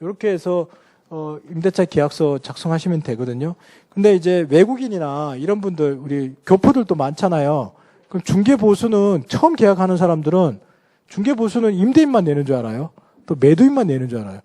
이렇게 해서 임대차 계약서 작성하시면 되거든요. 근데 이제 외국인이나 이런 분들, 우리 교포들도 많잖아요. 그럼 중개보수는 처음 계약하는 사람들은 중개보수는 임대인만 내는 줄 알아요. 또 매도인만 내는 줄 알아요.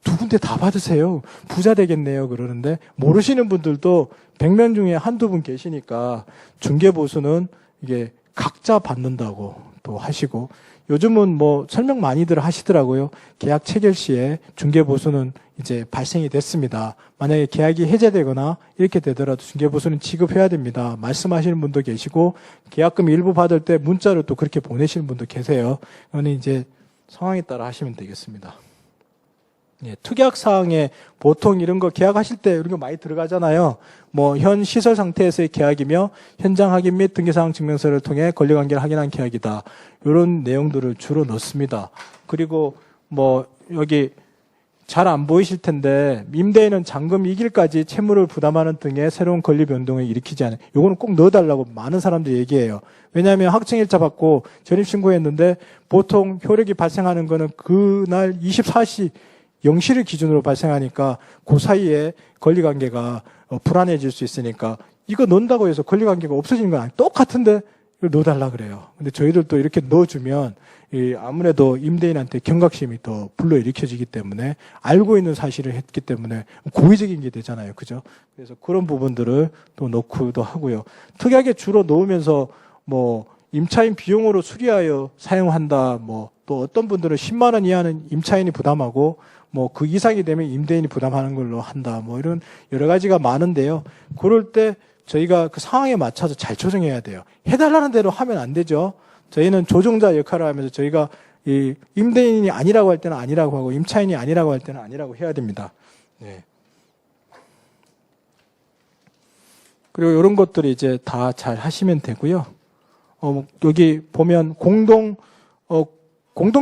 두 군데 다 받으세요. 부자 되겠네요. 그러는데 모르시는 분들도 100명 중에 한두 분 계시니까 중개보수는 이게 각자 받는다고 또 하시고, 요즘은 뭐 설명 많이들 하시더라고요. 계약 체결 시에 중개보수는 이제 발생이 됐습니다. 만약에 계약이 해제되거나 이렇게 되더라도 중개보수는 지급해야 됩니다. 말씀하시는 분도 계시고, 계약금 일부 받을 때 문자를 또 그렇게 보내시는 분도 계세요. 그거는 이제 상황에 따라 하시면 되겠습니다. 예, 특약 사항에 보통 이런 거 계약하실 때 이런 거 많이 들어가잖아요. 뭐 현 시설 상태에서의 계약이며 현장 확인 및 등기사항 증명서를 통해 권리관계를 확인한 계약이다. 이런 내용들을 주로 넣습니다. 그리고 뭐 여기 잘 안 보이실 텐데 임대인은 잔금 이길까지 채무를 부담하는 등의 새로운 권리 변동을 일으키지 않아요. 요거는 꼭 넣어달라고 많은 사람들이 얘기해요. 왜냐하면 확정일자 받고 전입신고했는데 보통 효력이 발생하는 거는 그날 24시 0시를 기준으로 발생하니까 그 사이에 권리관계가 불안해질 수 있으니까 이거 넣는다고 해서 권리관계가 없어지는 건 아니에요. 똑같은데 이걸 넣어달라 그래요. 근데 저희들도 이렇게 넣어주면 아무래도 임대인한테 경각심이 더 불러일으켜지기 때문에 알고 있는 사실을 했기 때문에 고의적인 게 되잖아요. 그죠? 그래서 그런 부분들을 또 넣기도 하고요. 특약에 주로 넣으면서 뭐 임차인 비용으로 수리하여 사용한다. 뭐 또 어떤 분들은 10만 원 이하는 임차인이 부담하고 뭐 그 이상이 되면 임대인이 부담하는 걸로 한다. 뭐 이런 여러 가지가 많은데요. 그럴 때 저희가 그 상황에 맞춰서 잘 조정해야 돼요. 해달라는 대로 하면 안 되죠. 저희는 조정자 역할을 하면서 저희가 이 임대인이 아니라고 할 때는 아니라고 하고 임차인이 아니라고 할 때는 아니라고 해야 됩니다. 네. 그리고 이런 것들이 이제 다 잘 하시면 되고요. 여기 보면 공동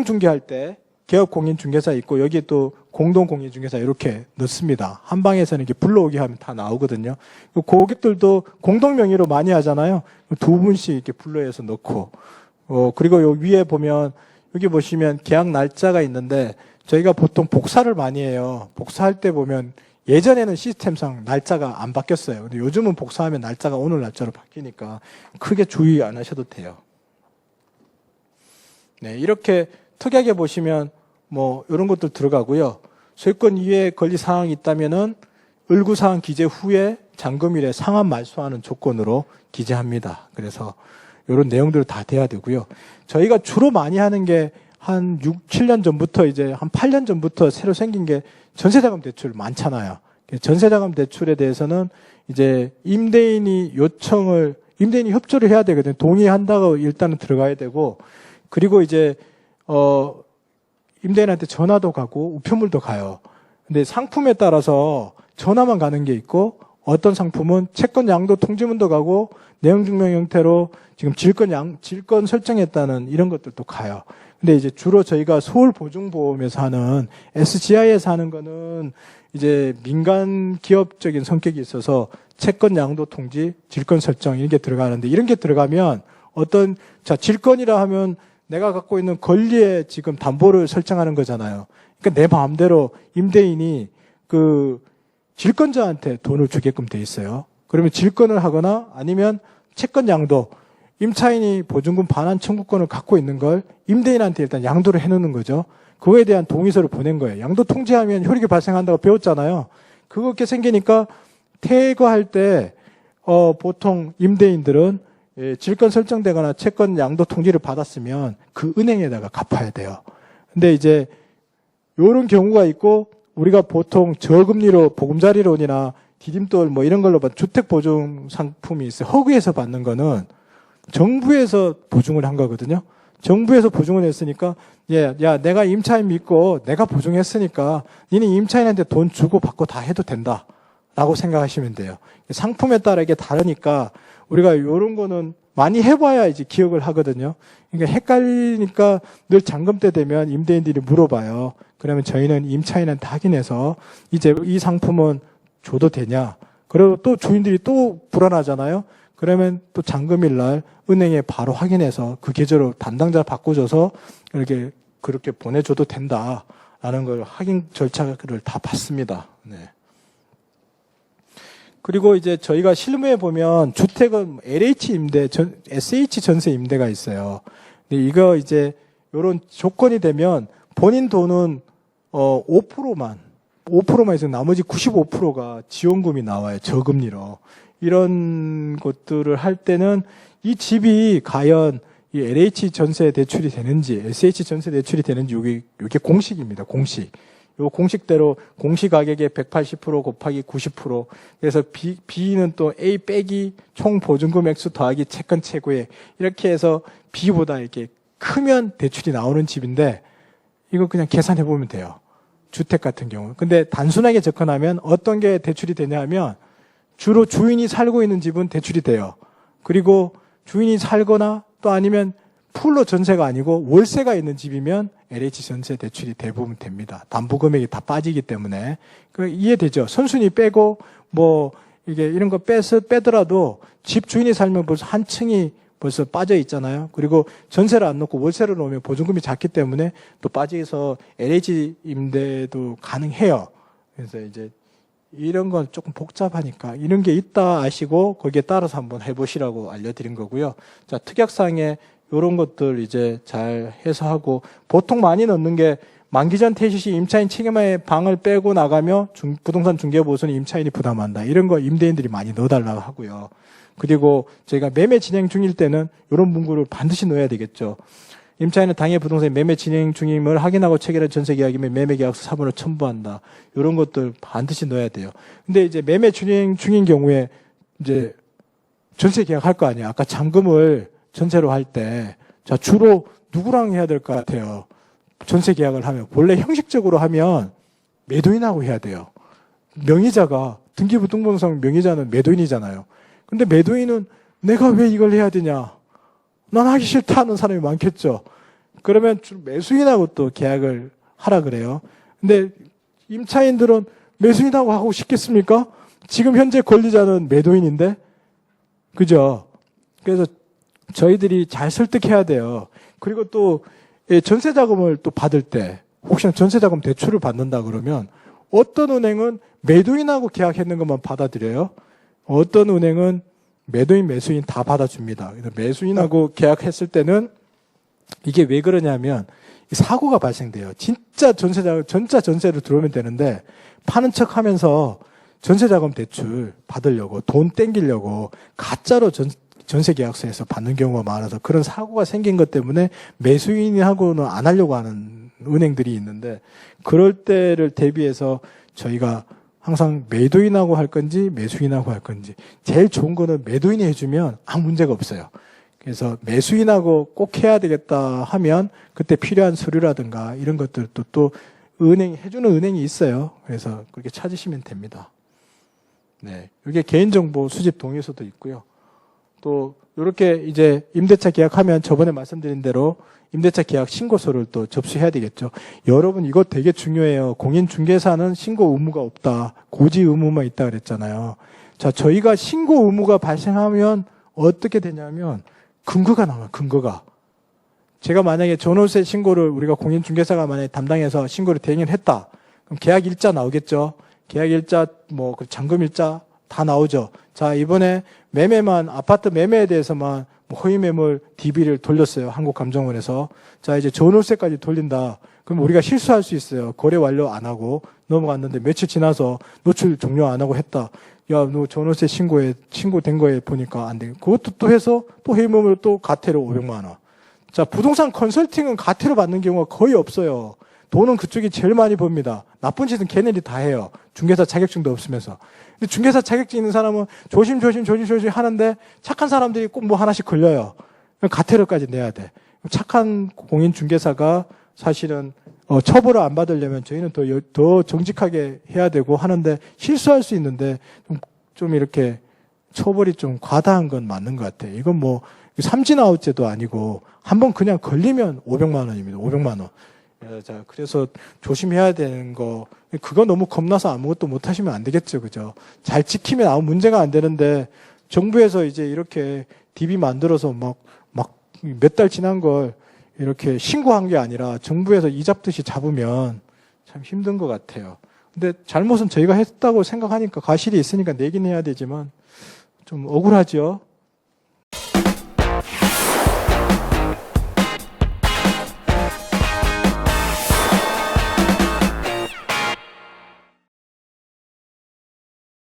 중개할 때 개업 공인 중개사 있고 여기에 또 공동 공인 중개사 이렇게 넣습니다. 한 방에서는 이렇게 불러오게 하면 다 나오거든요. 고객들도 공동 명의로 많이 하잖아요. 두 분씩 이렇게 불러해서 넣고 그리고 요 위에 보면 여기 보시면 계약 날짜가 있는데 저희가 보통 복사를 많이 해요. 복사할 때 보면 예전에는 시스템상 날짜가 안 바뀌었어요. 근데 요즘은 복사하면 날짜가 오늘 날짜로 바뀌니까 크게 주의 안 하셔도 돼요. 네, 이렇게 특약에 보시면 뭐 이런 것들 들어가고요. 소유권 이외의 권리 사항이 있다면은 을구사항 기재 후에 잔금일에 상환 말소하는 조건으로 기재합니다. 그래서 이런 내용들 다 돼야 되고요. 저희가 주로 많이 하는 게 한 6, 7년 전부터 이제 한 8년 전부터 새로 생긴 게 전세자금 대출 많잖아요. 전세자금 대출에 대해서는 이제 임대인이 협조를 해야 되거든요. 동의한다고 일단은 들어가야 되고, 그리고 이제 임대인한테 전화도 가고 우편물도 가요. 근데 상품에 따라서 전화만 가는 게 있고 어떤 상품은 채권 양도 통지문도 가고 내용 증명 형태로 지금 질권 설정했다는 이런 것들도 가요. 근데 이제 주로 저희가 서울보증보험에서 하는 SGI에서 하는 거는 이제 민간 기업적인 성격이 있어서 채권 양도 통지, 질권 설정 이런 게 들어가는데, 이런 게 들어가면 질권이라 하면 내가 갖고 있는 권리에 지금 담보를 설정하는 거잖아요. 그러니까 내 마음대로 임대인이 그 질권자한테 돈을 주게끔 돼 있어요. 그러면 질권을 하거나 아니면 채권 양도, 임차인이 보증금 반환 청구권을 갖고 있는 걸 임대인한테 일단 양도를 해놓는 거죠. 그거에 대한 동의서를 보낸 거예요. 양도 통지하면 효력이 발생한다고 배웠잖아요. 그렇게 생기니까 퇴거할 때 보통 임대인들은 질권 설정되거나 채권 양도 통지를 받았으면 그 은행에다가 갚아야 돼요. 근데 이제 이런 경우가 있고, 우리가 보통 저금리로 보금자리론이나 디딤돌 뭐 이런 걸로 받은 주택보증 상품이 있어요. 허그에서 받는 거는 정부에서 보증을 한 거거든요. 정부에서 보증을 했으니까 야 내가 임차인 믿고 내가 보증했으니까 니는 임차인한테 돈 주고 받고 다 해도 된다 라고 생각하시면 돼요. 상품에 따라 이게 다르니까 우리가 이런 거는 많이 해봐야 이제 기억을 하거든요. 그러니까 헷갈리니까 늘 잔금 때 되면 임대인들이 물어봐요. 그러면 저희는 임차인한테 확인해서 이제 이 상품은 줘도 되냐. 그리고 또 주인들이 또 불안하잖아요. 그러면 또 잔금일 날 은행에 바로 확인해서 그 계좌로 담당자 바꿔줘서 이렇게 그렇게 보내줘도 된다 라는 걸 확인 절차를 다 받습니다. 네. 그리고 이제 저희가 실무에 보면 주택은 LH 임대, SH 전세 임대가 있어요. 근데 이거 이제 요런 조건이 되면 본인 돈은 5%만 해서 나머지 95%가 지원금이 나와요. 저금리로. 이런 것들을 할 때는 이 집이 과연 이 LH 전세 대출이 되는지, SH 전세 대출이 되는지 요게 공식입니다. 공식. 요 공식대로 공시가격의 180% 곱하기 90%. 그래서 B는 또 A 빼기 총 보증금 액수 더하기 채권 최고액. 이렇게 해서 B보다 이렇게 크면 대출이 나오는 집인데 이거 그냥 계산해 보면 돼요. 주택 같은 경우. 근데 단순하게 접근하면 어떤 게 대출이 되냐 하면 주로 주인이 살고 있는 집은 대출이 돼요. 그리고 주인이 살거나 또 아니면 풀로 전세가 아니고 월세가 있는 집이면 LH 전세 대출이 대부분 됩니다. 담보 금액이 다 빠지기 때문에. 이해되죠? 선순위 빼고 뭐 이게 이런 거 빼더라도 집 주인이 살면 벌써 한 층이 벌써 빠져 있잖아요. 그리고 전세를 안 놓고 월세를 놓으면 보증금이 작기 때문에 또 빠져서 LH 임대도 가능해요. 그래서 이제 이런 건 조금 복잡하니까 이런 게 있다 아시고 거기에 따라서 한번 해보시라고 알려드린 거고요. 자, 특약상에 이런 것들 이제 잘 해서 하고 보통 많이 넣는 게 만기 전 퇴실 시 임차인 책임의 방을 빼고 나가며 부동산 중개보수는 임차인이 부담한다. 이런 거 임대인들이 많이 넣어달라고 하고요. 그리고 저희가 매매 진행 중일 때는 이런 문구를 반드시 넣어야 되겠죠. 임차인은 당해 부동산 매매 진행 중임을 확인하고 체결한 전세계약이면 매매계약서 사본을 첨부한다. 이런 것들 반드시 넣어야 돼요. 근데 이제 매매 진행 중인 경우에 이제 전세계약 할 거 아니에요. 아까 잔금을 전세로 할 때, 자, 주로 누구랑 해야 될 것 같아요? 전세계약을 하면. 원래 형식적으로 하면 매도인하고 해야 돼요. 명의자가, 등기부등본상 명의자는 매도인이잖아요. 근데 매도인은 내가 왜 이걸 해야 되냐? 난 하기 싫다 하는 사람이 많겠죠. 그러면 매수인하고 또 계약을 하라 그래요. 근데 임차인들은 매수인하고 하고 싶겠습니까? 지금 현재 권리자는 매도인인데, 그죠? 그래서 저희들이 잘 설득해야 돼요. 그리고 또 전세자금을 또 받을 때, 혹시나 전세자금 대출을 받는다 그러면 어떤 은행은 매도인하고 계약했는 것만 받아들여요. 어떤 은행은 매도인, 매수인 다 받아줍니다. 매수인하고 계약했을 때는 이게 왜 그러냐면 사고가 발생돼요. 진짜 전세로 들어오면 되는데 파는 척 하면서 전세자금 대출 받으려고 돈 땡기려고 가짜로 전세계약서에서 받는 경우가 많아서 그런 사고가 생긴 것 때문에 매수인하고는 안 하려고 하는 은행들이 있는데 그럴 때를 대비해서 저희가 항상 매도인하고 할 건지 매수인하고 할 건지 제일 좋은 거는 매도인이 해주면 아무 문제가 없어요. 그래서 매수인하고 꼭 해야 되겠다 하면 그때 필요한 서류라든가 이런 것들도 또 은행이 해주는 은행이 있어요. 그래서 그렇게 찾으시면 됩니다. 네, 이게 개인정보 수집 동의서도 있고요. 또 이렇게 이제 임대차 계약하면 저번에 말씀드린 대로 임대차 계약 신고서를 또 접수해야 되겠죠. 여러분 이거 되게 중요해요. 공인중개사는 신고 의무가 없다. 고지 의무만 있다 그랬잖아요. 자, 저희가 신고 의무가 발생하면 어떻게 되냐면 근거가 나와요. 근거가. 제가 만약에 전월세 신고를 우리가 공인중개사가 만약에 담당해서 신고를 대행을 했다. 그럼 계약 일자 나오겠죠. 계약 일자, 뭐 잔금 일자 다 나오죠. 자, 이번에 매매만 아파트 매매에 대해서만 허위 매물 DB를 돌렸어요. 한국감정원에서. 자, 이제 전월세까지 돌린다. 그럼 우리가 실수할 수 있어요. 거래 완료 안 하고 넘어갔는데 며칠 지나서 노출 종료 안 하고 했다. 야, 너 전월세 신고된 거에 보니까 안 돼. 그것도 또 해서 또 허위 매물 또 가태료 500만 원. 자, 부동산 컨설팅은 가태료 받는 경우가 거의 없어요. 돈은 그쪽이 제일 많이 법니다. 나쁜 짓은 걔네들이 다 해요. 중개사 자격증도 없으면서. 근데 중개사 자격증 있는 사람은 조심조심 하는데 착한 사람들이 꼭 뭐 하나씩 걸려요. 가태료까지 내야 돼. 착한 공인중개사가 사실은 처벌을 안 받으려면 저희는 더 정직하게 해야 되고 하는데 실수할 수 있는데 좀 이렇게 처벌이 좀 과다한 건 맞는 것 같아요. 이건 뭐 삼진아웃죄도 아니고 한번 그냥 걸리면 500만 원입니다. 500만 원. 자, 그래서 조심해야 되는 거, 그거 너무 겁나서 아무것도 못 하시면 안 되겠죠. 그죠? 잘 지키면 아무 문제가 안 되는데, 정부에서 이제 이렇게 DB 만들어서 막 몇 달 지난 걸 이렇게 신고한 게 아니라 정부에서 이 잡듯이 잡으면 참 힘든 것 같아요. 근데 잘못은 저희가 했다고 생각하니까 과실이 있으니까 내긴 해야 되지만 좀 억울하죠.